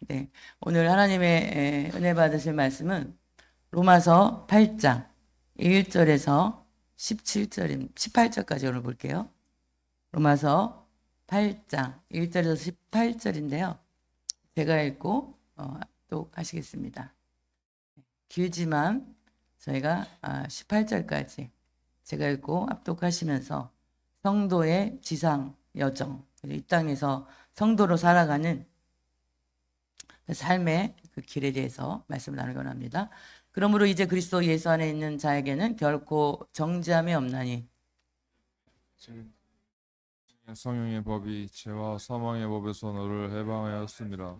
네, 오늘 하나님의 은혜 받으실 말씀은 로마서 8장 1절에서 18절까지 오늘 볼게요. 로마서 8장 1절에서 18절인데요. 제가 읽고 또 하시겠습니다. 길지만 저희가 18절까지 제가 읽고 압독하시면서 성도의 지상 여정, 이 땅에서 성도로 살아가는 삶의 그 길에 대해서 말씀을 나누기 원합니다. 그러므로 이제 그리스도 예수 안에 있는 자에게는 결코 정죄함이 없나니 성령의 법이 죄와 사망의 법에서 너를 해방하였습니다.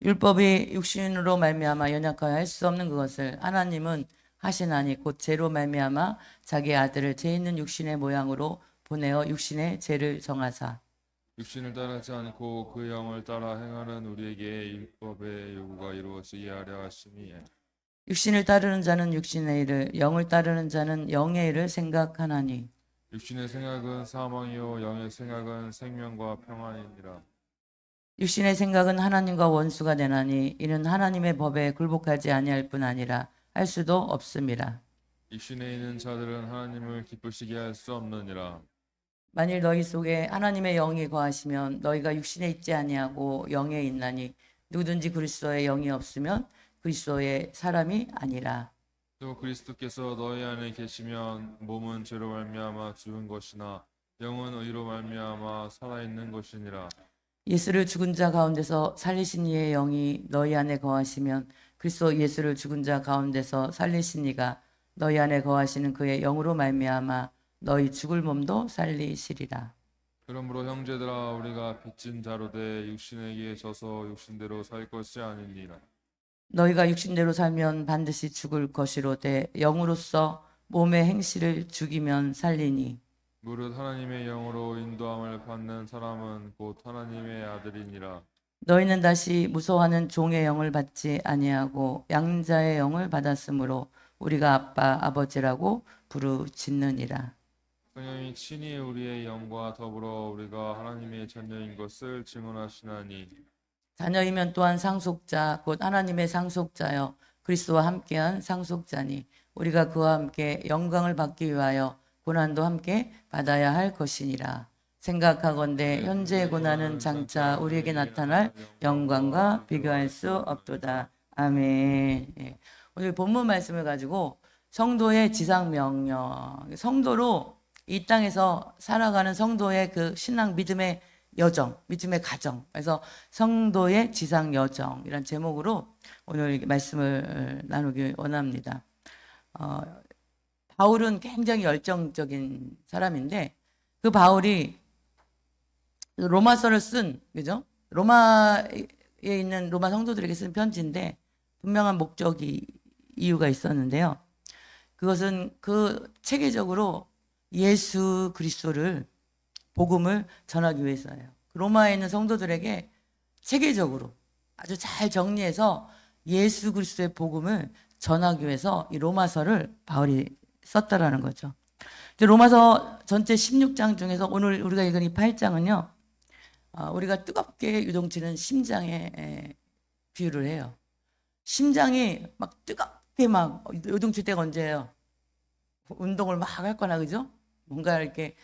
율법이 육신으로 말미암아 연약하여 할 수 없는 그것을 하나님은 하시나니 곧 죄로 말미암아 자기 아들을 죄 있는 육신의 모양으로 보내어 육신의 죄를 정하사 육신을 따르지 않고 그 영을 따라 행하는 우리에게 율법의 요구가 이루어지게 하려 하심이에 육신을 따르는 자는 육신의 일을 영을 따르는 자는 영의 일을 생각하나니 육신의 생각은 사망이요 영의 생각은 생명과 평안이니라. 육신의 생각은 하나님과 원수가 되나니 이는 하나님의 법에 굴복하지 아니할 뿐 아니라 할 수도 없음이라. 육신에 있는 자들은 하나님을 기쁘시게 할 수 없느니라. 만일 너희 속에 하나님의 영이 거하시면 너희가 육신에 있지 아니하고 영에 있나니 누구든지 그리스도의 영이 없으면 그리스도의 사람이 아니라. 또 그리스도께서 너희 안에 계시면 몸은 죄로 말미암아 죽은 것이나 영은 의로 말미암아 살아있는 것이니라. 예수를 죽은 자 가운데서 살리신 이의 영이 너희 안에 거하시면 그리스도 예수를 죽은 자 가운데서 살리신 이가 너희 안에 거하시는 그의 영으로 말미암아 너희 죽을 몸도 살리시리라. 그러므로 형제들아 우리가 빚진 자로 돼 육신에게 져서 육신대로 살 것이 아니니라. 너희가 육신대로 살면 반드시 죽을 것이로되 영으로서 몸의 행실을 죽이면 살리니 무릇 하나님의 영으로 인도함을 받는 사람은 곧 하나님의 아들이니라. 너희는 다시 무서워하는 종의 영을 받지 아니하고 양자의 영을 받았으므로 우리가 아빠 아버지라고 부르짖느니라. 성령이 친히 우리의 영과 더불어 우리가 하나님의 자녀인 것을 증언하시나니 자녀이면 또한 상속자 곧 하나님의 상속자여 그리스도와 함께한 상속자니 우리가 그와 함께 영광을 받기 위하여 고난도 함께 받아야 할 것이니라. 생각하건대 현재의 고난은 장차 우리에게 나타날 영광과 비교할 수 없도다. 아멘. 예. 오늘 본문 말씀을 가지고 성도의 지상 명령, 성도로 이 땅에서 살아가는 성도의 그 신앙 믿음의 여정, 믿음의 가정. 그래서 성도의 지상 여정이란 제목으로 오늘 말씀을 나누기 원합니다. 바울은 굉장히 열정적인 사람인데 그 바울이 로마서를 쓴, 그죠? 로마에 있는 로마 성도들에게 쓴 편지인데 분명한 목적이 이유가 있었는데요. 그것은 그 체계적으로 예수 그리스도를 복음을 전하기 위해서예요. 로마에 있는 성도들에게 체계적으로 아주 잘 정리해서 예수 그리스도의 복음을 전하기 위해서 이 로마서를 바울이 썼다라는 거죠. 로마서 전체 16장 중에서 오늘 우리가 읽은 이 8장은요. 우리가 뜨겁게 유동치는 심장에 비유를 해요. 심장이 막 뜨겁게 막 요동칠 때가 언제예요? 운동을 막 할 거나 그죠? 뭔가 이렇게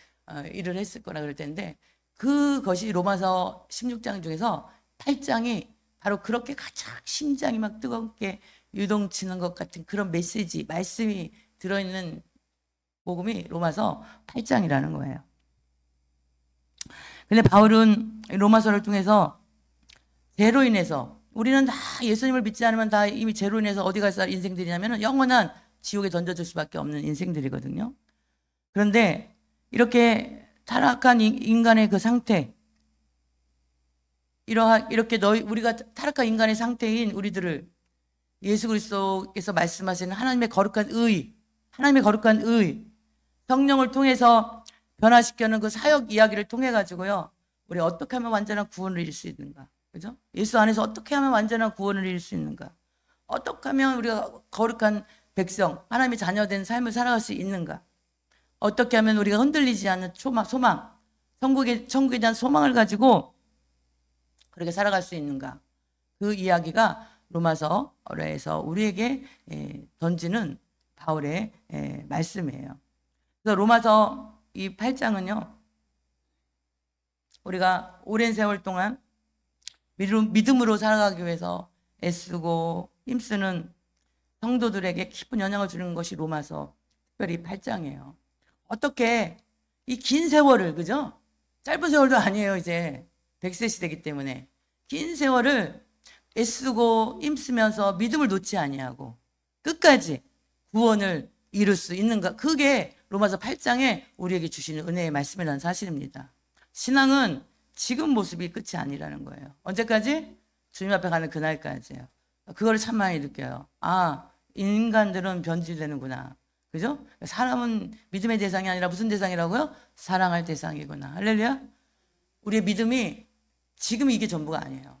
일을 했을 거나 그럴 텐데 그것이 로마서 16장 중에서 8장이 바로 그렇게 가장 심장이 막 뜨겁게 유동치는 것 같은 그런 메시지, 말씀이 들어있는 복음이 로마서 8장이라는 거예요. 근데 바울은 로마서를 통해서 죄로 인해서 우리는 다 예수님을 믿지 않으면 다 이미 죄로 인해서 어디 갈 인생들이냐면 영원한 지옥에 던져질 수밖에 없는 인생들이거든요. 그런데 이렇게 타락한 인간의 그 상태, 이렇게 우리가 타락한 인간의 상태인 우리들을 예수 그리스도께서 말씀하시는 하나님의 거룩한 의, 성령을 통해서 변화시켜는 그 사역 이야기를 통해 가지고요. 우리 어떻게 하면 완전한 구원을 이룰 수 있는가? 그죠? 예수 안에서 어떻게 하면 완전한 구원을 이룰 수 있는가? 어떻게 하면 우리가 거룩한 백성, 하나님의 자녀된 삶을 살아갈 수 있는가? 어떻게 하면 우리가 흔들리지 않는 소망, 천국에 대한 소망을 가지고 그렇게 살아갈 수 있는가? 그 이야기가 로마서에서 우리에게 던지는 바울의 말씀이에요. 그래서 로마서 이 8장은요, 우리가 오랜 세월 동안 믿음으로 살아가기 위해서 애쓰고 힘쓰는 성도들에게 깊은 영향을 주는 것이 로마서 특별히 8장이에요. 어떻게 이 긴 세월을, 그죠? 짧은 세월도 아니에요. 이제 100세 시대이기 때문에 긴 세월을 애쓰고 힘쓰면서 믿음을 놓지 아니하고 끝까지 구원을 이룰 수 있는가, 그게 로마서 8장에 우리에게 주시는 은혜의 말씀이라는 사실입니다. 신앙은 지금 모습이 끝이 아니라는 거예요. 언제까지? 주님 앞에 가는 그날까지예요. 그거를 참 많이 느껴요. 아, 인간들은 변질되는구나. 그죠? 사람은 믿음의 대상이 아니라 무슨 대상이라고요? 사랑할 대상이구나. 할렐루야. 우리의 믿음이 지금 이게 전부가 아니에요.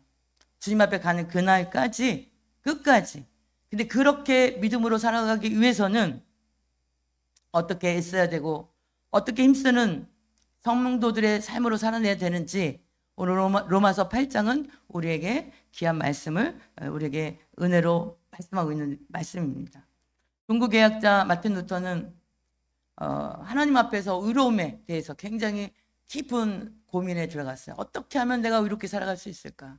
주님 앞에 가는 그날까지, 끝까지. 근데 그렇게 믿음으로 살아가기 위해서는 어떻게 애써야 되고 어떻게 힘쓰는 성도들의 삶으로 살아내야 되는지, 오늘 로마서 8장은 우리에게 귀한 말씀을, 우리에게 은혜로 말씀하고 있는 말씀입니다. 종교개혁자 마틴 루터는 하나님 앞에서 의로움에 대해서 굉장히 깊은 고민에 들어갔어요. 어떻게 하면 내가 의롭게 살아갈 수 있을까?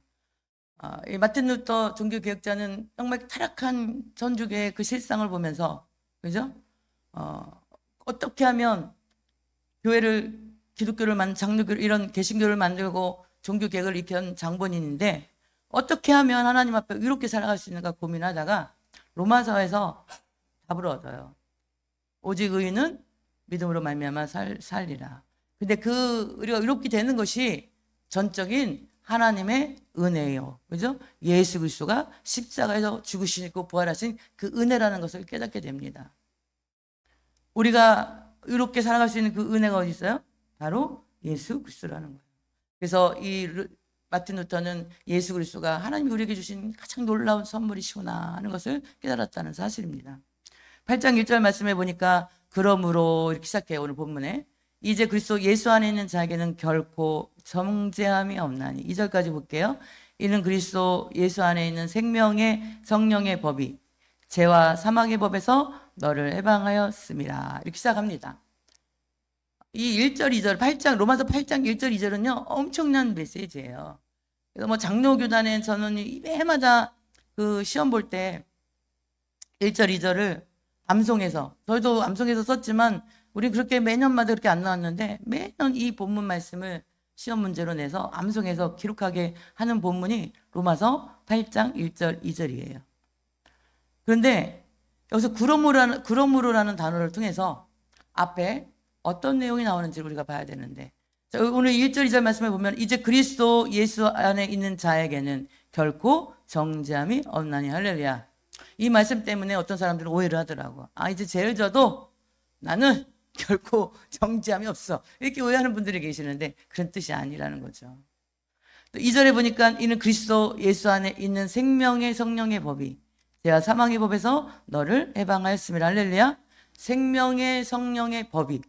이 마틴 루터 종교개혁자는 정말 타락한 천주교의 그 실상을 보면서, 그죠? 어떻게 하면 교회를, 기독교를 장로교를, 이런 개신교를 만들고 종교개혁을 일으킨 장본인인데 어떻게 하면 하나님 앞에 의롭게 살아갈 수 있는가 고민하다가 로마서에서 답을 얻어요. 오직 의인은 믿음으로 말미암아 살리라. 근데 우리가 의롭게 되는 것이 전적인 하나님의 은혜예요. 그죠? 예수 그리스도가 십자가에서 죽으시고 부활하신 그 은혜라는 것을 깨닫게 됩니다. 우리가 의롭게 살아갈 수 있는 그 은혜가 어디 있어요? 바로 예수 그리스도라는 거예요. 그래서 이 마틴 루터는 예수 그리스도가 하나님이 우리에게 주신 가장 놀라운 선물이시구나 하는 것을 깨달았다는 사실입니다. 8장 1절 말씀해 보니까 그러므로 이렇게 시작해요. 오늘 본문에 이제 그리스도 예수 안에 있는 자에게는 결코 정죄함이 없나니. 2절까지 볼게요. 이는 그리스도 예수 안에 있는 생명의 성령의 법이 죄와 사망의 법에서 너를 해방하였음이라. 이렇게 시작합니다. 이 1절, 2절, 로마서 8장 1절, 2절은요, 엄청난 메시지예요. 그래서 뭐 장로교단에 저는 매해마다 그 시험 볼 때 1절, 2절을 암송해서, 저희도 암송해서 썼지만, 우리 그렇게 매년마다 그렇게 안 나왔는데, 매년 이 본문 말씀을 시험 문제로 내서 암송해서 기록하게 하는 본문이 로마서 8장 1절, 2절이에요. 그런데 여기서 그러므로라는 단어를 통해서 앞에 어떤 내용이 나오는지 우리가 봐야 되는데, 자, 오늘 1절, 2절 말씀을 보면 이제 그리스도 예수 안에 있는 자에게는 결코 정죄함이 없나니. 할렐루야. 이 말씀 때문에 어떤 사람들은 오해를 하더라고. 아, 이제 죄를 져도 나는 결코 정죄함이 없어. 이렇게 오해하는 분들이 계시는데 그런 뜻이 아니라는 거죠. 또 2절에 보니까 이는 그리스도 예수 안에 있는 생명의 성령의 법이 죄와 사망의 법에서 너를 해방하였음이라. 할렐루야. 생명의 성령의 법이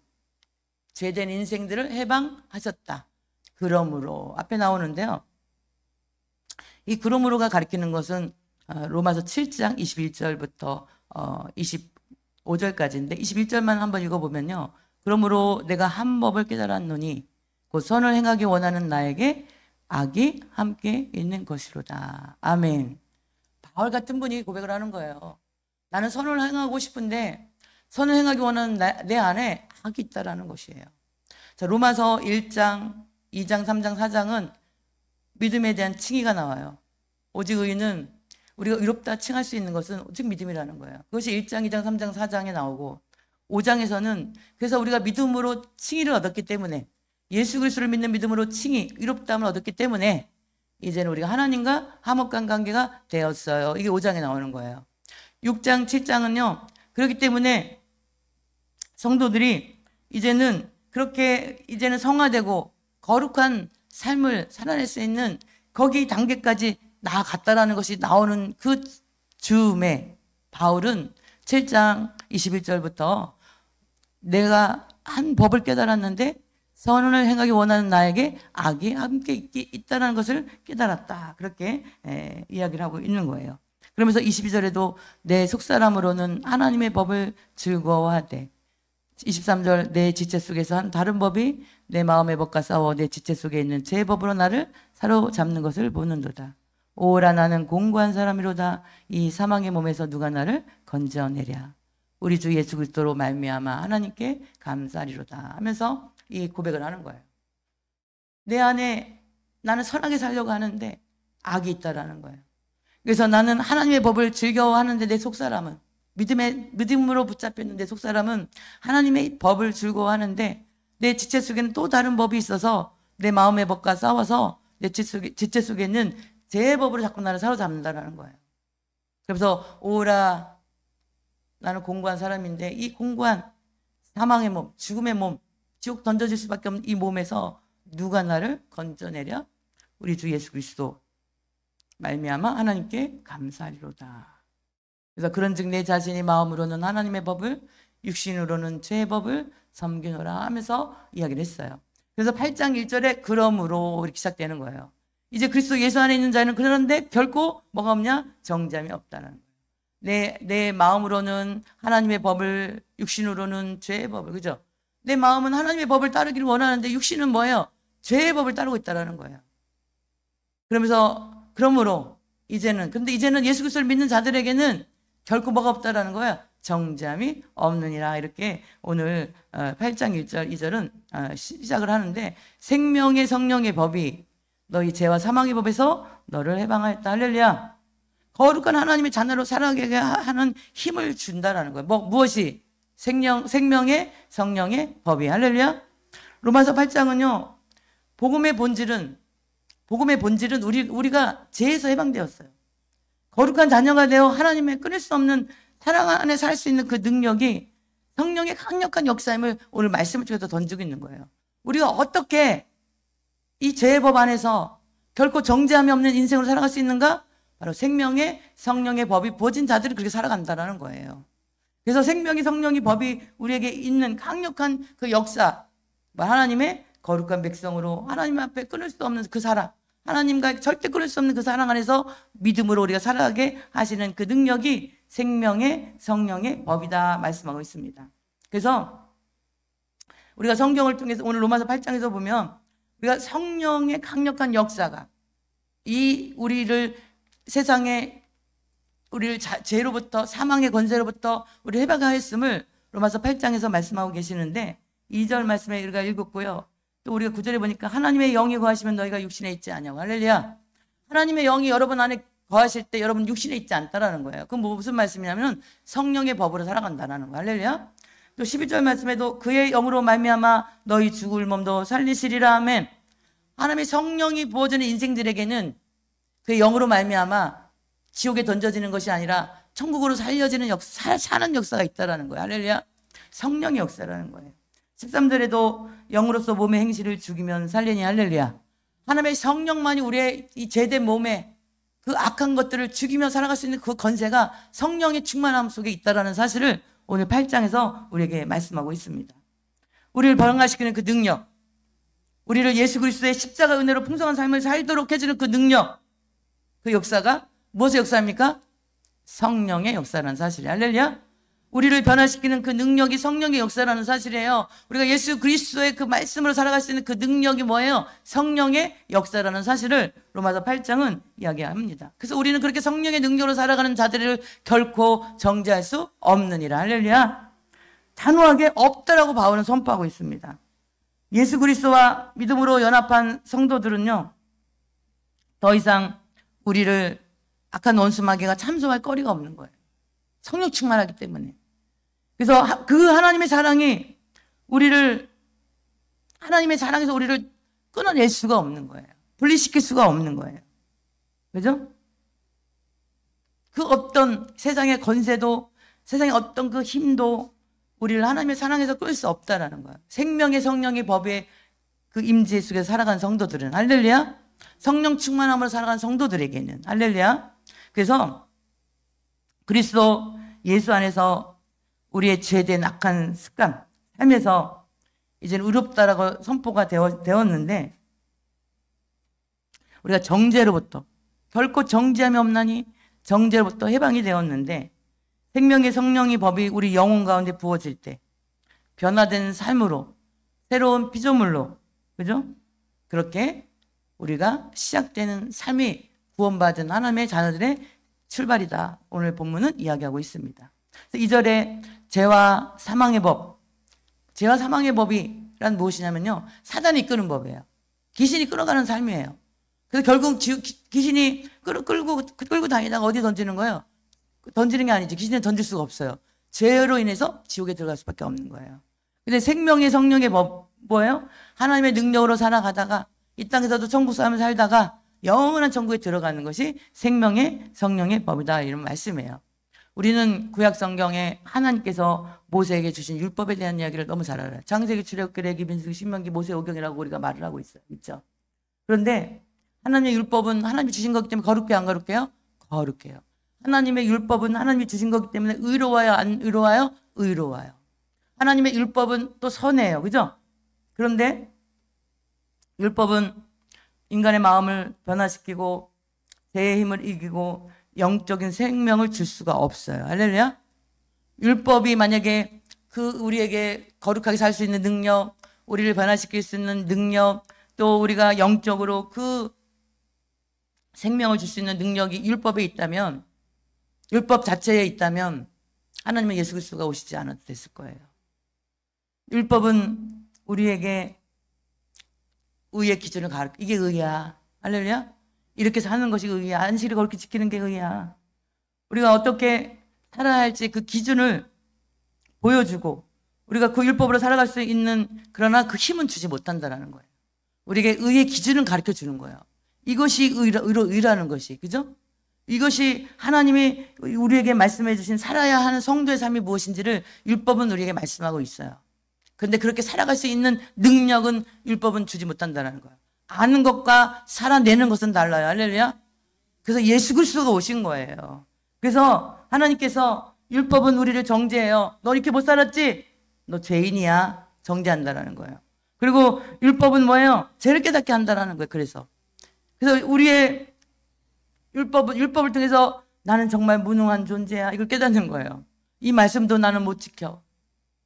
죄된 인생들을 해방하셨다. 그러므로 앞에 나오는데요. 이 그러므로가 가리키는 것은 로마서 7장 21절부터 25절까지인데 21절만 한번 읽어보면요. 그러므로 내가 한 법을 깨달았노니 곧 선을 행하기 원하는 나에게 악이 함께 있는 것이로다. 아멘. 바울 같은 분이 고백을 하는 거예요. 나는 선을 행하고 싶은데 선을 행하기 원하는 내 안에 악이 있다라는 것이에요. 자, 로마서 1장, 2장, 3장, 4장은 믿음에 대한 칭의가 나와요. 오직 의인은 우리가 의롭다 칭할 수 있는 것은 오직 믿음이라는 거예요. 그것이 1장, 2장, 3장, 4장에 나오고 5장에서는 그래서 우리가 믿음으로 칭의를 얻었기 때문에 예수 그리스도를 믿는 믿음으로 칭의, 의롭다함을 얻었기 때문에 이제는 우리가 하나님과 화목한 관계가 되었어요. 이게 5장에 나오는 거예요. 6장, 7장은요. 그렇기 때문에 성도들이 이제는 그렇게 이제는 성화되고 거룩한 삶을 살아낼 수 있는 거기 단계까지 나아갔다라는 것이 나오는 그 즈음에 바울은 7장 21절부터 내가 한 법을 깨달았는데 선을 행하기 원하는 나에게 악이 함께 있다는 것을 깨달았다. 그렇게 이야기를 하고 있는 거예요. 그러면서 22절에도 내 속사람으로는 하나님의 법을 즐거워하되, 23절 내 지체 속에서 한 다른 법이 내 마음의 법과 싸워 내 지체 속에 있는 제 법으로 나를 사로잡는 것을 보는도다. 오라 나는 공고한 사람이로다. 이 사망의 몸에서 누가 나를 건져내랴. 우리 주 예수 그리스도로 말미암아 하나님께 감사리로다 하면서 이 고백을 하는 거예요. 내 안에 나는 선하게 살려고 하는데 악이 있다라는 거예요. 그래서 나는 하나님의 법을 즐거워하는데 내 속사람은 믿음으로 붙잡혀 있는 내 속사람은 하나님의 법을 즐거워하는데 내 지체 속에는 또 다른 법이 있어서 내 마음의 법과 싸워서 내 지체 속에 있는 제 법으로 자꾸 나를 사로잡는다라는 거예요. 그래서 오라 나는 공고한 사람인데 이 공고한 사망의 몸, 죽음의 몸, 지옥 던져질 수밖에 없는 이 몸에서 누가 나를 건져내랴? 우리 주 예수 그리스도 말미암아 하나님께 감사하리로다. 그래서 그런즉 내 자신이 마음으로는 하나님의 법을, 육신으로는 죄의 법을 섬기노라 하면서 이야기를 했어요. 그래서 8장 1절에 그러므로 이렇게 시작되는 거예요. 이제 그리스도 예수 안에 있는 자는 그러는데 결코 뭐가 없냐? 정죄함이 없다는 거예요. 내 마음으로는 하나님의 법을, 육신으로는 죄의 법을, 그죠? 내 마음은 하나님의 법을 따르기를 원하는데 육신은 뭐예요? 죄의 법을 따르고 있다는 거예요. 그러므로 근데 이제는 예수 그리스도를 믿는 자들에게는 결코 뭐가 없다라는 거예요? 정죄함이 없느니라. 이렇게 오늘 8장 1절 2절은 시작을 하는데, 생명의 성령의 법이 너희 죄와 사망의 법에서 너를 해방하였다. 할렐루야. 거룩한 하나님의 자녀로 살아가게 하는 힘을 준다라는 거예요. 무엇이? 생명의 성령의 법이. 할렐루야. 로마서 8장은요, 복음의 본질은 우리가 죄에서 해방되었어요. 거룩한 자녀가 되어 하나님의 끊을 수 없는 사랑 안에 살 수 있는 그 능력이 성령의 강력한 역사임을 오늘 말씀을 통해서 던지고 있는 거예요. 우리가 어떻게 이 죄의 법 안에서 결코 정죄함이 없는 인생으로 살아갈 수 있는가? 바로 생명의 성령의 법이 부어진 자들이 그렇게 살아간다는 거예요. 그래서 생명의 성령의 법이 우리에게 있는 강력한 그 역사, 하나님의 거룩한 백성으로 하나님 앞에 끊을 수 없는 그 사랑, 하나님과 절대 끊을 수 없는 그 사랑 안에서 믿음으로 우리가 살아가게 하시는 그 능력이 생명의 성령의 법이다 말씀하고 있습니다. 그래서 우리가 성경을 통해서 오늘 로마서 8장에서 보면 우리가 성령의 강력한 역사가 우리를 죄로부터, 사망의 권세로부터 우리 해방하였음을 로마서 8장에서 말씀하고 계시는데, 2절 말씀에 우리가 읽었고요. 또 우리가 9절에 보니까 하나님의 영이 거하시면 너희가 육신에 있지 않냐고. 할렐루야. 하나님의 영이 여러분 안에 거하실 때 여러분 육신에 있지 않다라는 거예요. 그건 무슨 말씀이냐면 성령의 법으로 살아간다는 거예요. 할렐루야. 또 12절 말씀에도 그의 영으로 말미암아 너희 죽을 몸도 살리시리라 하면, 하나님의 성령이 부어지는 인생들에게는 그의 영으로 말미암아 지옥에 던져지는 것이 아니라 천국으로 살려지는 사는 역사가 있다라는 거예요. 할렐루야. 성령의 역사라는 거예요. 13절에도 영으로서 몸의 행실을 죽이면 살리니. 할렐루야. 하나님의 성령만이 우리의 이 죄된 몸에 그 악한 것들을 죽이며 살아갈 수 있는 그 권세가 성령의 충만함 속에 있다라는 사실을 오늘 8장에서 우리에게 말씀하고 있습니다. 우리를 변화시키는 그 능력, 우리를 예수 그리스도의 십자가 은혜로 풍성한 삶을 살도록 해주는 그 능력, 그 역사가 무엇의 역사입니까? 성령의 역사라는 사실이에요. 할렐루야. 우리를 변화시키는 그 능력이 성령의 역사라는 사실이에요. 우리가 예수 그리스도의 그 말씀으로 살아갈 수 있는 그 능력이 뭐예요? 성령의 역사라는 사실을 로마서 8장은 이야기합니다. 그래서 우리는 그렇게 성령의 능력으로 살아가는 자들을 결코 정죄할 수 없느니라. 할렐루야. 단호하게 없다라고 바울은 선포하고 있습니다. 예수 그리스도와 믿음으로 연합한 성도들은요, 더 이상 우리를 악한 원수 마귀가 참소할 거리가 없는 거예요. 성령 충만하기 때문에. 그래서 그 하나님의 사랑이 하나님의 사랑에서 우리를 끊어낼 수가 없는 거예요. 분리시킬 수가 없는 거예요. 그죠? 그 어떤 세상의 권세도, 세상의 어떤 그 힘도 우리를 하나님의 사랑에서 끊을 수 없다라는 거예요. 생명의 성령의 법의 그 임재 속에서 살아간 성도들은, 할렐루야. 성령 충만함으로 살아간 성도들에게는, 할렐루야. 그래서 그리스도 예수 안에서 우리의 죄된 악한 습관, 삶에서 이제는 의롭다라고 선포가 되었는데 우리가 정죄로부터 결코 정죄함이 없나니 정죄로부터 해방이 되었는데 생명의 성령의 법이 우리 영혼 가운데 부어질 때 변화된 삶으로 새로운 피조물로 그죠? 그렇게 우리가 시작되는 삶이 구원받은 하나님의 자녀들의 출발이다. 오늘 본문은 이야기하고 있습니다. 2절에 죄와 사망의 법. 죄와 사망의 법이란 무엇이냐면요. 사단이 이끄는 법이에요. 귀신이 끌어가는 삶이에요. 그래서 결국 귀신이 끌고 다니다가 어디 던지는 거예요? 던지는 게 아니지. 귀신은 던질 수가 없어요. 죄로 인해서 지옥에 들어갈 수밖에 없는 거예요. 근데 생명의 성령의 법 뭐예요? 하나님의 능력으로 살아가다가 이 땅에서도 천국 삶을 살다가 영원한 천국에 들어가는 것이 생명의 성령의 법이다. 이런 말씀이에요. 우리는 구약 성경에 하나님께서 모세에게 주신 율법에 대한 이야기를 너무 잘 알아요. 창세기, 출애굽기, 레위기, 민수기, 신명기, 모세오경이라고 우리가 말을 하고 있어요. 있죠? 그런데 하나님의 율법은 하나님이 주신 거기 때문에 거룩해요, 안 거룩해요? 거룩해요. 하나님의 율법은 하나님이 주신 거기 때문에 의로워요, 안 의로워요? 의로워요. 하나님의 율법은 또 선해요. 그죠? 그런데 율법은 인간의 마음을 변화시키고 죄의 힘을 이기고 영적인 생명을 줄 수가 없어요. 할렐루야. 율법이 만약에 우리에게 거룩하게 살 수 있는 능력, 우리를 변화시킬 수 있는 능력, 또 우리가 영적으로 그 생명을 줄 수 있는 능력이 율법에 있다면, 율법 자체에 있다면 하나님은 예수 그리스도가 오시지 않아도 됐을 거예요. 율법은 우리에게 의의 기준을 가르쳐. 이게 의야. 할렐루야. 이렇게 사는 것이 의야. 안식일을 그렇게 지키는 게 의야. 우리가 어떻게 살아야 할지 그 기준을 보여주고 우리가 그 율법으로 살아갈 수 있는, 그러나 그 힘은 주지 못한다는 거예요. 우리에게 의의 기준을 가르쳐 주는 거예요. 이것이 의라는 것이. 그죠? 이것이 하나님이 우리에게 말씀해 주신 살아야 하는 성도의 삶이 무엇인지를 율법은 우리에게 말씀하고 있어요. 그런데 그렇게 살아갈 수 있는 능력은 율법은 주지 못한다는 거예요. 아는 것과 살아내는 것은 달라요. 할렐루야. 그래서 예수 그리스도가 오신 거예요. 그래서 하나님께서 율법은 우리를 정죄해요. 너 이렇게 못 살았지? 너 죄인이야. 정죄한다라는 거예요. 그리고 율법은 뭐예요? 죄를 깨닫게 한다라는 거예요. 그래서 우리의 율법을 통해서 나는 정말 무능한 존재야. 이걸 깨닫는 거예요. 이 말씀도 나는 못 지켜.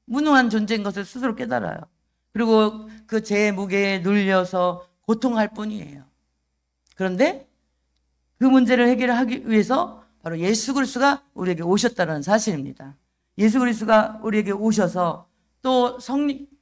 무능한 존재인 것을 스스로 깨달아요. 그리고 그 죄의 무게에 눌려서 고통할 뿐이에요. 그런데 그 문제를 해결하기 위해서 바로 예수 그리스도가 우리에게 오셨다는 사실입니다. 예수 그리스도가 우리에게 오셔서 또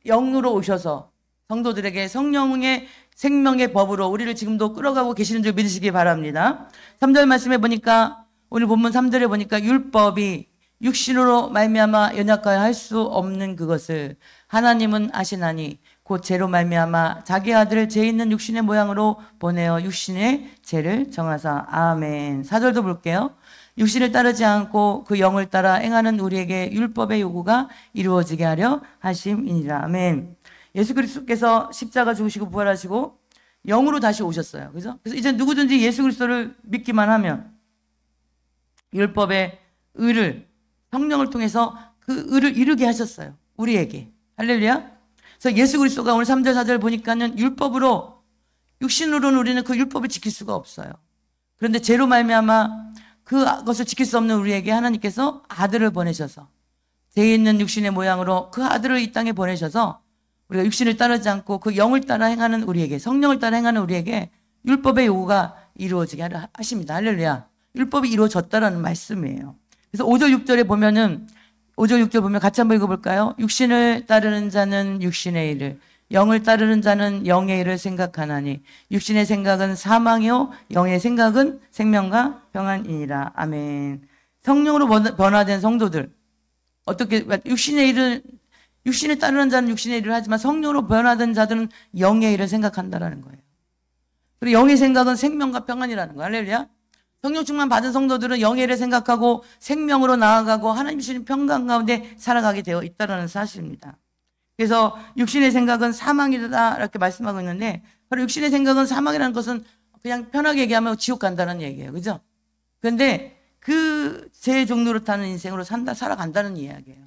영으로 오셔서 성도들에게 성령의 생명의 법으로 우리를 지금도 끌어가고 계시는 줄 믿으시기 바랍니다. 3절 말씀에 보니까, 오늘 본문 3절에 보니까 율법이 육신으로 말미암아 연약하여 할 수 없는 그것을 하나님은 아시나니 곧 죄로 말미암아 자기 아들을 죄 있는 육신의 모양으로 보내어 육신의 죄를 정하사. 아멘. 4절도 볼게요. 육신을 따르지 않고 그 영을 따라 행하는 우리에게 율법의 요구가 이루어지게 하려 하심이니라. 아멘. 예수 그리스도께서 십자가 죽으시고 부활하시고 영으로 다시 오셨어요. 그죠? 그래서 이제 누구든지 예수 그리스도를 믿기만 하면 율법의 의를 성령을 통해서 그 의를 이루게 하셨어요. 우리에게. 할렐루야. 그래서 예수 그리스도가 오늘 3절 4절 보니까는 율법으로, 육신으로는 우리는 그 율법을 지킬 수가 없어요. 그런데 죄로 말미암아 그것을 지킬 수 없는 우리에게 하나님께서 아들을 보내셔서 죄 있는 육신의 모양으로 그 아들을 이 땅에 보내셔서 우리가 육신을 따르지 않고 그 영을 따라 행하는 우리에게, 성령을 따라 행하는 우리에게 율법의 요구가 이루어지게 하십니다. 할렐루야. 율법이 이루어졌다라는 말씀이에요. 그래서 5절 6절에 보면은, 5절 6절 보면 같이 한번 읽어볼까요? 육신을 따르는 자는 육신의 일을, 영을 따르는 자는 영의 일을 생각하나니 육신의 생각은 사망이요 영의 생각은 생명과 평안이니라. 아멘. 성령으로 변화된 성도들, 어떻게 육신을 따르는 자는 육신의 일을 하지만 성령으로 변화된 자들은 영의 일을 생각한다라는 거예요. 그리고 영의 생각은 생명과 평안이라는 거예요. 할렐루야. 성령 충만 받은 성도들은 영의 일을 생각하고 생명으로 나아가고 하나님 주시는 평강 가운데 살아가게 되어 있다는 사실입니다. 그래서 육신의 생각은 사망이다 이렇게 말씀하고 있는데, 바로 육신의 생각은 사망이라는 것은 그냥 편하게 얘기하면 지옥 간다는 얘기예요. 그죠? 그런데 그 제 종로로 타는 인생으로 살아간다는 이야기예요.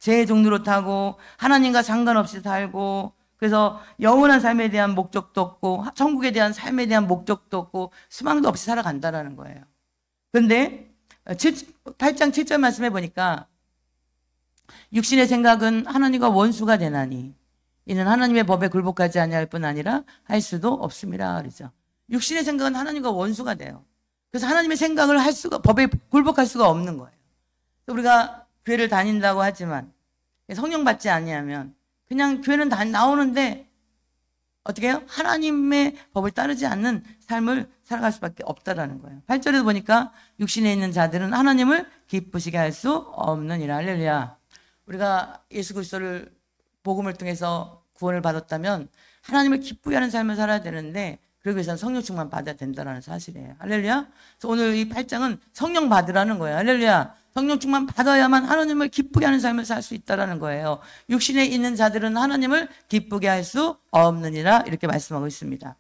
제 종로로 타고 하나님과 상관없이 살고, 그래서 영원한 삶에 대한 목적도 없고 천국에 대한 삶에 대한 목적도 없고 수망도 없이 살아간다라는 거예요. 그런데 8장 7절 말씀해 보니까 육신의 생각은 하나님과 원수가 되나니 이는 하나님의 법에 굴복하지 아니할 뿐 아니라 할 수도 없습니다. 그러죠. 육신의 생각은 하나님과 원수가 돼요. 그래서 하나님의 생각을 할 수가, 법에 굴복할 수가 없는 거예요. 우리가 교회를 다닌다고 하지만 성령 받지 아니하면 그냥 교회는 나오는데 어떻게 해요? 하나님의 법을 따르지 않는 삶을 살아갈 수밖에 없다라는 거예요. 8절에도 보니까 육신에 있는 자들은 하나님을 기쁘시게 할 수 없느니라. 할렐루야. 우리가 예수 그리스도를 복음을 통해서 구원을 받았다면 하나님을 기쁘게 하는 삶을 살아야 되는데 그러기 위해서는 성령 충만 받아야 된다는 사실이에요. 할렐루야. 그래서 오늘 이 8장은 성령 받으라는 거예요. 할렐루야. 성령 충만 받아야만 하나님을 기쁘게 하는 삶을 살 수 있다는 거예요. 육신에 있는 자들은 하나님을 기쁘게 할 수 없느니라 이렇게 말씀하고 있습니다.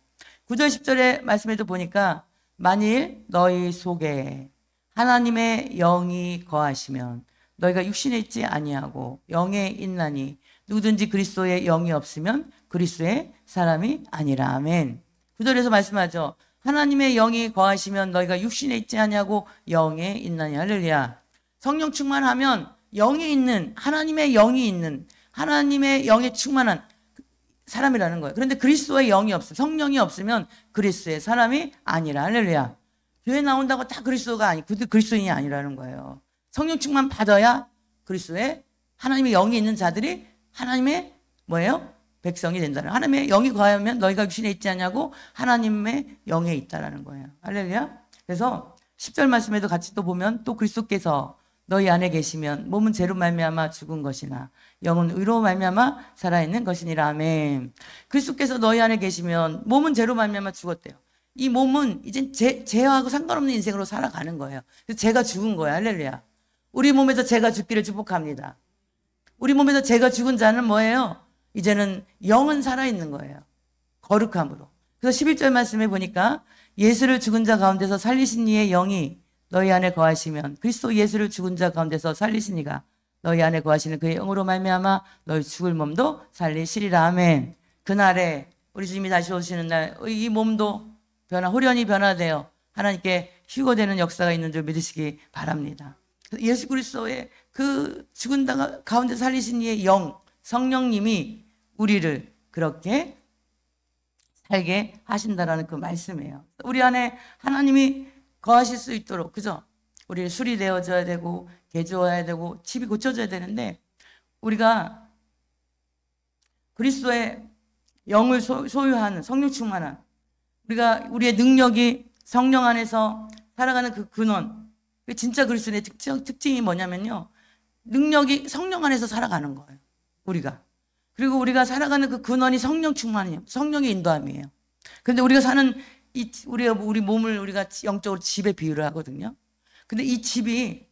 9절 10절의 말씀에도 보니까 만일 너희 속에 하나님의 영이 거하시면 너희가 육신에 있지 아니하고 영에 있나니 누구든지 그리스도의 영이 없으면 그리스도의 사람이 아니라. 아멘. 9절에서 말씀하죠. 하나님의 영이 거하시면 너희가 육신에 있지 아니하고 영에 있나니. 할렐루야. 성령 충만하면 영에 있는, 하나님의 영이 있는, 하나님의 영에 충만한 사람이라는 거예요. 그런데 그리스도의 영이 없어, 성령이 없으면 그리스도의 사람이 아니라. 할렐루야. 교회 나온다고 다 그리스도가 그리스도인이 아니라는 거예요. 성령 충만 받아야 그리스도의 하나님의 영이 있는 자들이 하나님의 뭐예요? 백성이 된다는. 하나님의 영이 거하면 너희가 육신에 있지 않냐고 하나님의 영에 있다라는 거예요. 할렐루야. 그래서 10절 말씀에도 같이 또 보면 또 그리스도께서 너희 안에 계시면 몸은 죄로 말미암아 죽은 것이나 영은 의로 말미암아 살아있는 것이니라. 아멘. 그리스도께서 너희 안에 계시면 몸은 죄로 말미암아 죽었대요. 이 몸은 이제 죄하고 상관없는 인생으로 살아가는 거예요. 그래서 죄가 죽은 거예요. 할렐루야. 우리 몸에서 죄가 죽기를 축복합니다. 우리 몸에서 죄가 죽은 자는 뭐예요? 이제는 영은 살아있는 거예요. 거룩함으로. 그래서 11절 말씀에 보니까 예수를 죽은 자 가운데서 살리신 이의 영이 너희 안에 거하시면 그리스도 예수를 죽은 자 가운데서 살리신 이가 너희 안에 거하시는 그의 영으로 말미암아 너희 죽을 몸도 살리시리라. 아멘. 그날에 우리 주님이 다시 오시는 날 이 몸도 호련히 변화되어 하나님께 휴거되는 역사가 있는 줄 믿으시기 바랍니다. 예수 그리스도의 그 죽은 자 가운데 살리신 이의 영, 성령님이 우리를 그렇게 살게 하신다라는 그 말씀이에요. 우리 안에 하나님이 거하실 수 있도록, 그죠? 우리 술이 되어져야 되고 개조해야 되고 집이 고쳐져야 되는데 우리가 그리스도의 영을 소유하는 성령 충만한 우리가 우리의 능력이 성령 안에서 살아가는 그 근원, 진짜 그리스도의 특징이 뭐냐면요, 능력이 성령 안에서 살아가는 거예요. 우리가. 그리고 우리가 살아가는 그 근원이 성령 충만이에요. 성령의 인도함이에요. 그런데 우리가 사는 우리 몸을 우리가 영적으로 집에 비유를 하거든요. 근데 이 집이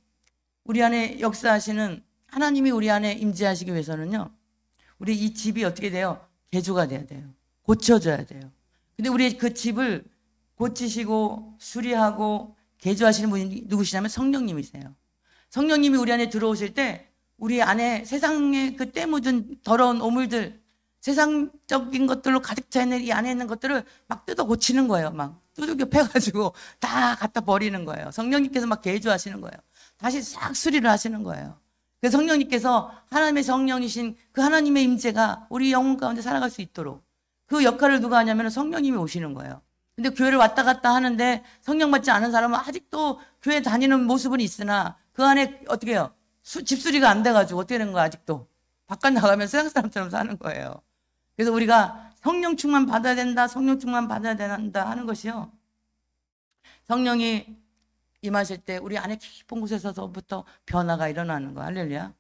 우리 안에 역사하시는 하나님이 우리 안에 임재하시기 위해서는요, 우리 이 집이 어떻게 돼요? 개조가 돼야 돼요. 고쳐져야 돼요. 근데 우리 그 집을 고치시고 수리하고 개조하시는 분이 누구시냐면 성령님이세요. 성령님이 우리 안에 들어오실 때 우리 안에 세상의 그 때 묻은 더러운 오물들, 세상적인 것들로 가득 차 있는 이 안에 있는 것들을 막 뜯어 고치는 거예요. 막 두들겨 패가지고 다 갖다 버리는 거예요. 성령님께서 막 개조하시는 거예요. 다시 싹 수리를 하시는 거예요. 그래서 성령님께서 하나님의 성령이신 그 하나님의 임재가 우리 영혼 가운데 살아갈 수 있도록 그 역할을 누가 하냐면 성령님이 오시는 거예요. 근데 교회를 왔다 갔다 하는데 성령 받지 않은 사람은 아직도 교회 다니는 모습은 있으나 그 안에 어떻게 해요? 집수리가 안 돼가지고 어떻게 되는 거야? 아직도 바깥 나가면 세상 사람처럼 사는 거예요. 그래서 우리가 성령 충만 받아야 된다, 성령 충만 받아야 된다 하는 것이요, 성령이 임하실 때 우리 안에 깊은 곳에서부터 변화가 일어나는 거야. 할렐루야.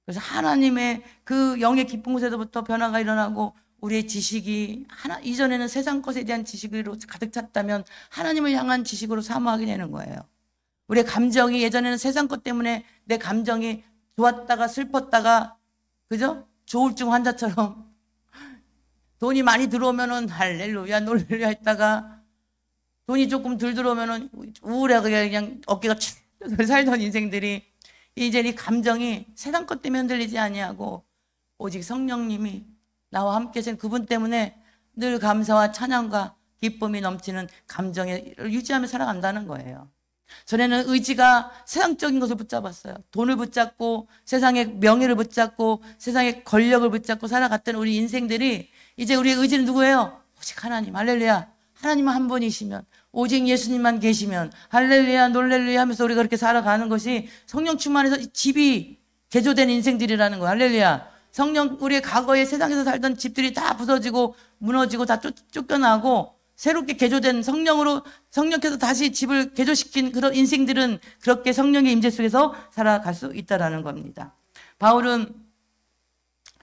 그래서 하나님의 그 영의 깊은 곳에서부터 변화가 일어나고 우리의 지식이 이전에는 세상 것에 대한 지식으로 가득 찼다면 하나님을 향한 지식으로 사모하게 되는 거예요. 우리의 감정이 예전에는 세상 것 때문에 내 감정이 좋았다가 슬펐다가, 그죠? 조울증 환자처럼 돈이 많이 들어오면은 할렐루야 놀래야 했다가 돈이 조금 덜 들어오면은 우울하게 그냥 어깨가 쭉 살던 인생들이 이제 이 감정이 세상 것 때문에 흔들리지 아니하고 오직 성령님이 나와 함께 계신 그분 때문에 늘 감사와 찬양과 기쁨이 넘치는 감정을 유지하며 살아간다는 거예요. 전에는 의지가 세상적인 것을 붙잡았어요. 돈을 붙잡고 세상의 명예를 붙잡고 세상의 권력을 붙잡고 살아갔던 우리 인생들이 이제 우리의 의지는 누구예요? 오직 하나님. 할렐루야. 하나님은 한 분이시면 오직 예수님만 계시면 할렐루야 놀렐루야 하면서 우리가 그렇게 살아가는 것이 성령 충만해서 집이 개조된 인생들이라는 거예요. 할렐루야. 성령 우리의 과거에 세상에서 살던 집들이 다 부서지고 무너지고 다 쫓겨나고 새롭게 개조된 성령께서 다시 집을 개조시킨 그런 인생들은 그렇게 성령의 임재 속에서 살아갈 수 있다라는 겁니다. 바울은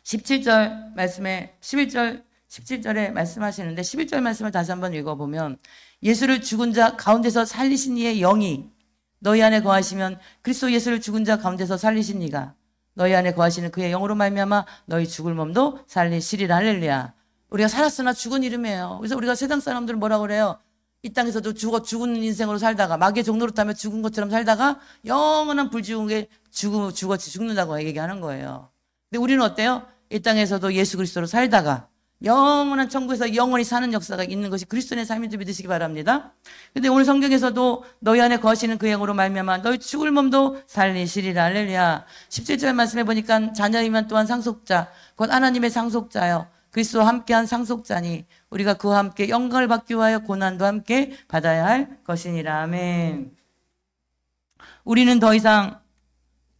17절 말씀에 11절 17절에 말씀하시는데 11절 말씀을 다시 한번 읽어보면 예수를 죽은 자 가운데서 살리신 이의 영이 너희 안에 거하시면 그리스도 예수를 죽은 자 가운데서 살리신 이가 너희 안에 거하시는 그의 영으로 말미암아 너희 죽을 몸도 살리시리라. 할렐루야. 우리가 살았으나 죽은 이름이에요. 그래서 우리가 세상 사람들은 뭐라고 그래요? 이 땅에서도 죽은 인생으로 살다가 마귀의 종로로 타며 죽은 것처럼 살다가 영원한 불지옥에 죽는다고 얘기하는 거예요. 근데 우리는 어때요? 이 땅에서도 예수 그리스도로 살다가 영원한 천국에서 영원히 사는 역사가 있는 것이 그리스도의 삶인 줄 믿으시기 바랍니다. 근데 오늘 성경에서도 너희 안에 거하시는 그 영으로 말미암아 너희 죽을 몸도 살리시리라. 할렐루야. 17절 말씀해 보니까 자녀이면 또한 상속자 곧 하나님의 상속자요 그리스도와 함께한 상속자니 우리가 그와 함께 영광을 받기 위하여 고난도 함께 받아야 할 것이니라. 아멘. 우리는 더 이상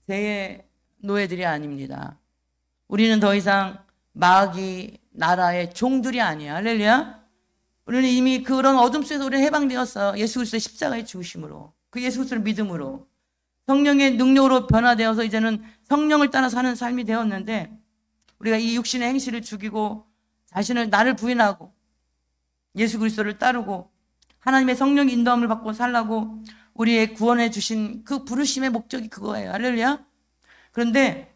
죄의 노예들이 아닙니다. 우리는 더 이상 마귀 나라의 종들이 아니야. 할렐루야. 우리는 이미 그런 어둠 속에서 우리는 해방되었어요. 예수 그리스도의 십자가의 죽으심으로 그 예수 그리스도를 믿음으로 성령의 능력으로 변화되어서 이제는 성령을 따라 사는 삶이 되었는데 우리가 이 육신의 행실을 죽이고 나를 부인하고 예수 그리스도를 따르고 하나님의 성령 인도함을 받고 살라고 우리의 구원해 주신 그 부르심의 목적이 그거예요. 할렐루야. 그런데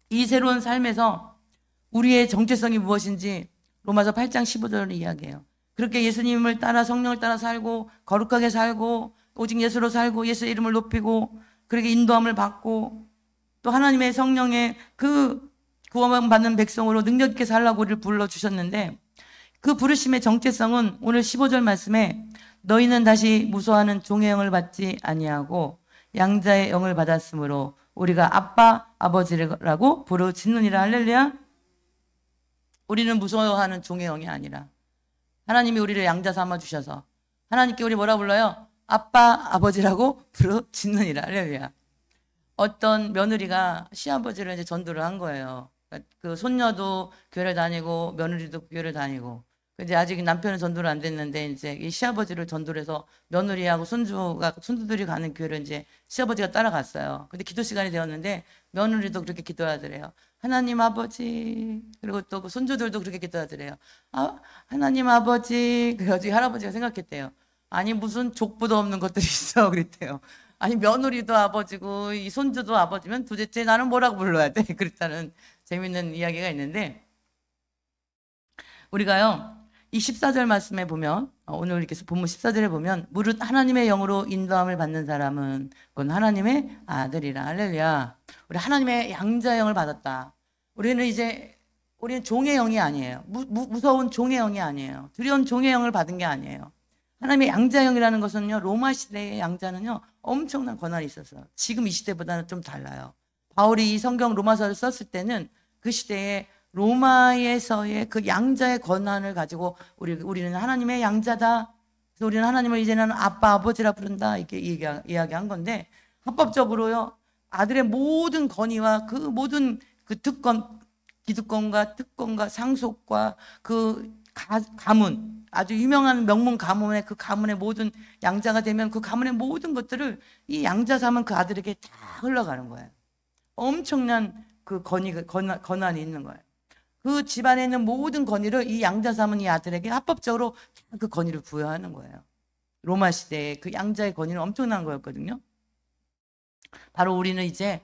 이 새로운 삶에서 우리의 정체성이 무엇인지 로마서 8장 15절을 이야기해요. 그렇게 예수님을 따라 성령을 따라 살고 거룩하게 살고 오직 예수로 살고 예수의 이름을 높이고 그렇게 인도함을 받고 또 하나님의 성령의 그 구원받는 백성으로 능력 있게 살라고 우리를 불러주셨는데 그 부르심의 정체성은 오늘 15절 말씀에 너희는 다시 무소하는 종의 영을 받지 아니하고 양자의 영을 받았으므로 우리가 아빠 아버지라고 부르짖느니라. 할렐루야. 우리는 무서워하는 종의 영이 아니라 하나님이 우리를 양자 삼아 주셔서 하나님께 우리 뭐라 불러요? 아빠 아버지라고 부르짖느니라. 할렐루야. 어떤 며느리가 시아버지를 이제 전도를 한 거예요. 그 손녀도 교회를 다니고 며느리도 교회를 다니고 근데 아직 남편은 전도를 안 됐는데 이제 이 시아버지를 전도를 해서 며느리하고 손주들이 가는 교회를 이제 시아버지가 따라갔어요. 근데 기도 시간이 되었는데 며느리도 그렇게 기도하더래요. 하나님 아버지. 그리고 또 그 손주들도 그렇게 기도하더래요. 하나님 아버지. 그래가지고 할아버지가 생각했대요. 아니 무슨 족보도 없는 것들이 있어. 그랬대요. 아니 며느리도 아버지고 이 손주도 아버지면 도대체 나는 뭐라고 불러야 돼? 그랬다는 재밌는 이야기가 있는데 우리가요 이 14절 말씀에 보면 오늘 이렇게 본문 14절에 보면 무릇 하나님의 영으로 인도함을 받는 사람은 그건 하나님의 아들이라. 할렐루야. 우리 하나님의 양자의 영을 받았다. 우리는 종의 영이 아니에요. 무서운 종의 영이 아니에요. 두려운 종의 영을 받은 게 아니에요. 하나님의 양자의 영이라는 것은요 로마 시대의 양자는요 엄청난 권한이 있었어요. 지금 이 시대보다는 좀 달라요. 바울이 이 성경 로마서를 썼을 때는 그 시대에 로마에서의 그 양자의 권한을 가지고 우리는 하나님의 양자다. 그래서 우리는 하나님을 이제는 아빠 아버지라 부른다. 이렇게 이야기한 건데 합법적으로요 아들의 모든 권위와 그 모든 그 기득권과 특권과 상속과 그 가문 아주 유명한 명문 가문의 그 가문의 모든 양자가 되면 그 가문의 모든 것들을 이 양자 삼은 그 아들에게 다 흘러가는 거예요. 엄청난 그 권한이 있는 거예요. 그 집안에 있는 모든 권위를 이 양자 삼은 이 아들에게 합법적으로 그 권위를 부여하는 거예요. 로마 시대에 그 양자의 권위는 엄청난 거였거든요. 바로 우리는 이제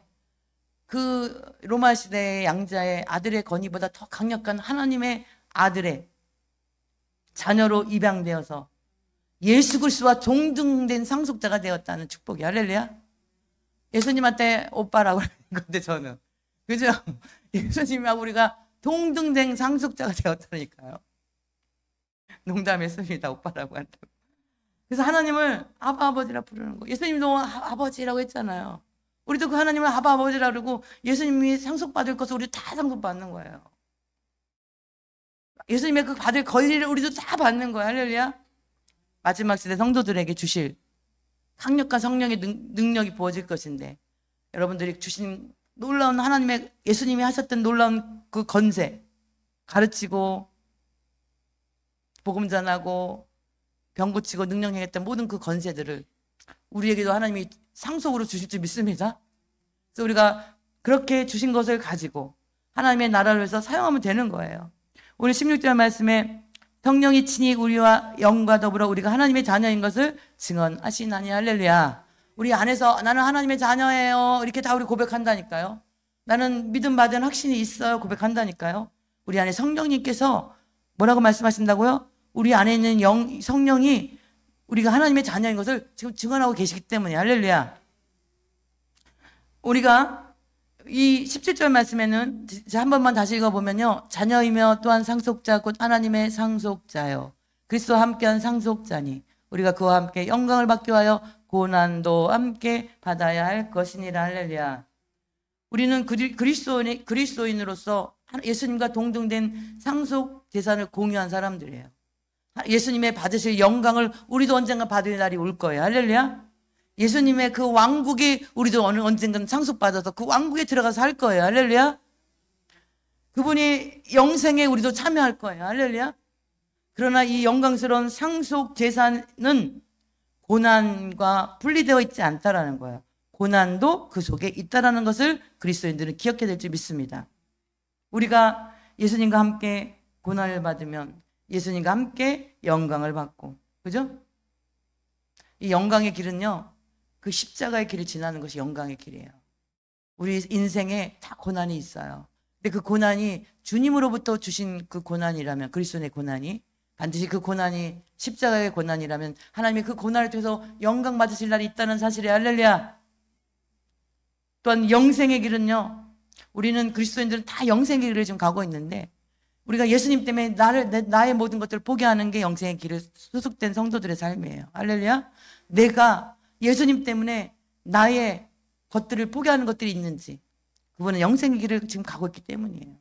그 로마 시대의 양자의 아들의 권위보다 더 강력한 하나님의 아들의 자녀로 입양되어서 예수 그리스도와 동등된 상속자가 되었다는 축복이. 할렐루야. 예수님한테 오빠라고 하는 건데 저는 그죠? 예수님하고 우리가 동등된 상속자가 되었다니까요. 농담했습니다. 오빠라고 한다고. 그래서 하나님을 아바 아버지라 부르는 거. 예수님도 아버지라고 했잖아요. 우리도 그 하나님을 아바 아버지라 그러고 예수님이 상속받을 것을 우리 다 상속받는 거예요. 예수님의 그 받을 권리를 우리도 다 받는 거예요. 할렐루야. 마지막 시대 성도들에게 주실 강력한 성령의 능력이 부어질 것인데 여러분들이 주신 놀라운 하나님의 예수님이 하셨던 놀라운 그 건세 가르치고 복음 전하고 병 고치고 능력 행했던 모든 그 건세들을 우리에게도 하나님이 상속으로 주실 줄 믿습니다. 그래서 우리가 그렇게 주신 것을 가지고 하나님의 나라를 위해서 사용하면 되는 거예요. 오늘 16절 말씀에 성령이 친히 우리와 영과 더불어 우리가 하나님의 자녀인 것을 증언하시나니. 할렐루야. 우리 안에서 나는 하나님의 자녀예요 이렇게 다 우리 고백한다니까요. 나는 믿음 받은 확신이 있어요 고백한다니까요. 우리 안에 성령님께서 뭐라고 말씀하신다고요? 우리 안에 있는 성령이 우리가 하나님의 자녀인 것을 지금 증언하고 계시기 때문에. 할렐루야. 우리가 이 17절 말씀에는 한 번만 다시 읽어보면요. 자녀이며 또한 상속자 곧 하나님의 상속자요 그리스도와 함께한 상속자니 우리가 그와 함께 영광을 받기 위하여 고난도 함께 받아야 할 것이니라. 할렐루야. 우리는 그리스도인으로서 예수님과 동등된 상속 재산을 공유한 사람들이에요. 예수님의 받으실 영광을 우리도 언젠가 받을 날이 올 거예요. 할렐루야. 예수님의 그 왕국이 우리도 언젠가 상속받아서 그 왕국에 들어가서 할 거예요. 할렐루야. 그분이 영생에 우리도 참여할 거예요. 할렐루야. 그러나 이 영광스러운 상속 재산은 고난과 분리되어 있지 않다라는 거예요. 고난도 그 속에 있다라는 것을 그리스도인들은 기억해야 될 줄 믿습니다. 우리가 예수님과 함께 고난을 받으면 예수님과 함께 영광을 받고, 그죠? 이 영광의 길은요, 그 십자가의 길을 지나는 것이 영광의 길이에요. 우리 인생에 다 고난이 있어요. 근데 그 고난이 주님으로부터 주신 그 고난이라면, 그리스도의 고난이 반드시 그 고난이 십자가의 고난이라면 하나님이 그 고난을 통해서 영광 받으실 날이 있다는 사실이에요. 할렐루야. 또한 영생의 길은요, 우리는 그리스도인들은 다 영생의 길을 지금 가고 있는데 우리가 예수님 때문에 나의 모든 것들을 포기하는 게 영생의 길을 소속된 성도들의 삶이에요. 할렐루야. 내가 예수님 때문에 나의 것들을 포기하는 것들이 있는지, 그분은 영생의 길을 지금 가고 있기 때문이에요.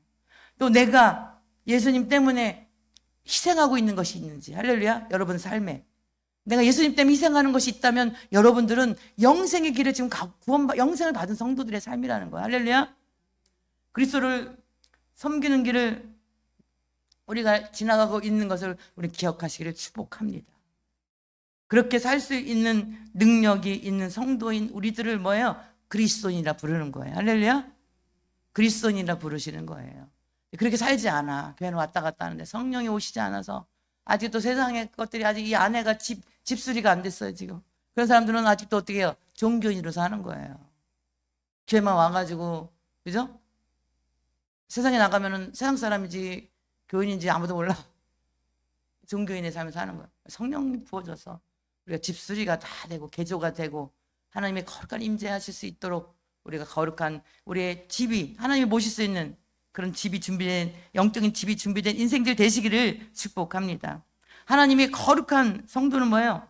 또 내가 예수님 때문에 희생하고 있는 것이 있는지, 할렐루야. 여러분 삶에 내가 예수님 때문에 희생하는 것이 있다면 여러분들은 영생의 길을 지금 영생을 받은 성도들의 삶이라는 거예요. 할렐루야. 그리스도를 섬기는 길을 우리가 지나가고 있는 것을 우리 기억하시기를 축복합니다. 그렇게 살 수 있는 능력이 있는 성도인 우리들을 뭐예요? 그리스도인이라 부르는 거예요. 할렐루야. 그리스도인이라 부르시는 거예요. 그렇게 살지 않아. 교회는 왔다 갔다 하는데 성령이 오시지 않아서 아직도 세상의 것들이 아직 이 안에가 집수리가 안 됐어요 지금. 그런 사람들은 아직도 어떻게 해요? 종교인으로 사는 거예요. 교회만 와가지고, 그죠? 세상에 나가면은 세상 사람인지 교인인지 아무도 몰라. 종교인의 삶을 사는 거예요. 성령이 부어져서 우리가 집수리가 다 되고 개조가 되고 하나님의 거룩한 임재하실 수 있도록 우리가 거룩한 우리의 집이 하나님이 모실 수 있는 그런 집이 준비된, 영적인 집이 준비된 인생들 되시기를 축복합니다. 하나님의 거룩한 성도는 뭐예요?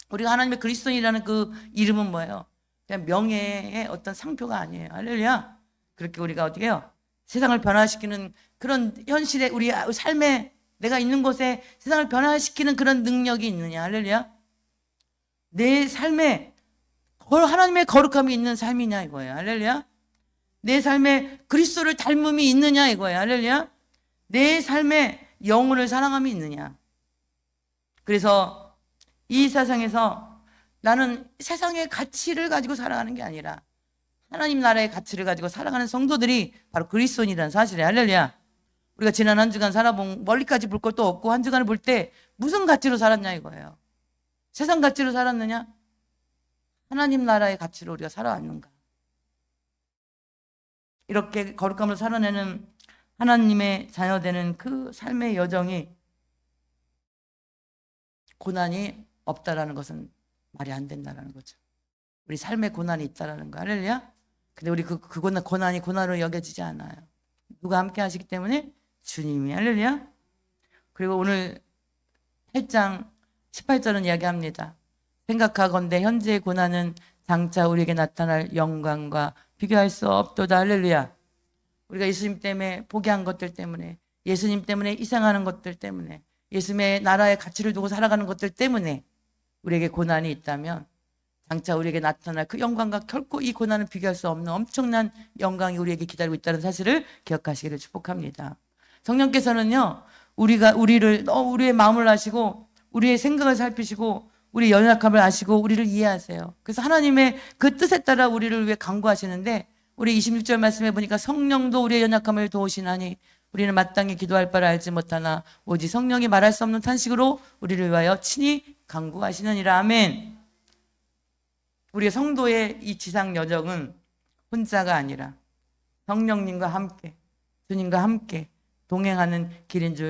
우리가 하나님의 그리스도인이라는 그 이름은 뭐예요? 그냥 명예의 어떤 상표가 아니에요. 할렐루야. 그렇게 우리가 어떻게 해요? 세상을 변화시키는 그런 현실에 우리 삶에 내가 있는 곳에 세상을 변화시키는 그런 능력이 있느냐. 할렐루야. 내 삶에 하나님의 거룩함이 있는 삶이냐 이거예요. 할렐루야. 내 삶에 그리스도를 닮음이 있느냐 이거예요. 할렐루야. 내 삶에 영혼을 사랑함이 있느냐. 그래서 이 세상에서 나는 세상의 가치를 가지고 살아가는 게 아니라 하나님 나라의 가치를 가지고 살아가는 성도들이 바로 그리스도인이라는 사실이에요. 할렐루야. 우리가 지난 한 주간 살아본 멀리까지 볼 것도 없고 한 주간을 볼 때 무슨 가치로 살았냐 이거예요. 세상 가치로 살았느냐? 하나님 나라의 가치로 우리가 살아왔는가? 이렇게 거룩함을 살아내는 하나님의 자녀되는 그 삶의 여정이 고난이 없다라는 것은 말이 안 된다는 거죠. 우리 삶의 고난이 있다라는 거. 할렐루야. 근데 우리 그 고난이 고난으로 여겨지지 않아요. 누가 함께 하시기 때문에? 주님이. 할렐루야. 그리고 오늘 8장 18절은 이야기합니다. 생각하건대 현재의 고난은 장차 우리에게 나타날 영광과 비교할 수 없도다. 할렐루야. 우리가 예수님 때문에 포기한 것들 때문에, 예수님 때문에 희생하는 것들 때문에, 예수님의 나라의 가치를 두고 살아가는 것들 때문에 우리에게 고난이 있다면 장차 우리에게 나타날 그 영광과 결코 이 고난은 비교할 수 없는 엄청난 영광이 우리에게 기다리고 있다는 사실을 기억하시기를 축복합니다. 성령께서는요, 우리의 마음을 아시고 우리의 생각을 살피시고 우리의 연약함을 아시고 우리를 이해하세요. 그래서 하나님의 그 뜻에 따라 우리를 위해 간구하시는데, 우리 26절 말씀해 보니까 성령도 우리의 연약함을 도우시나니 우리는 마땅히 기도할 바를 알지 못하나 오직 성령이 말할 수 없는 탄식으로 우리를 위하여 친히 간구하시느니라. 아멘. 우리의 성도의 이 지상 여정은 혼자가 아니라 성령님과 함께, 주님과 함께 동행하는 길인 줄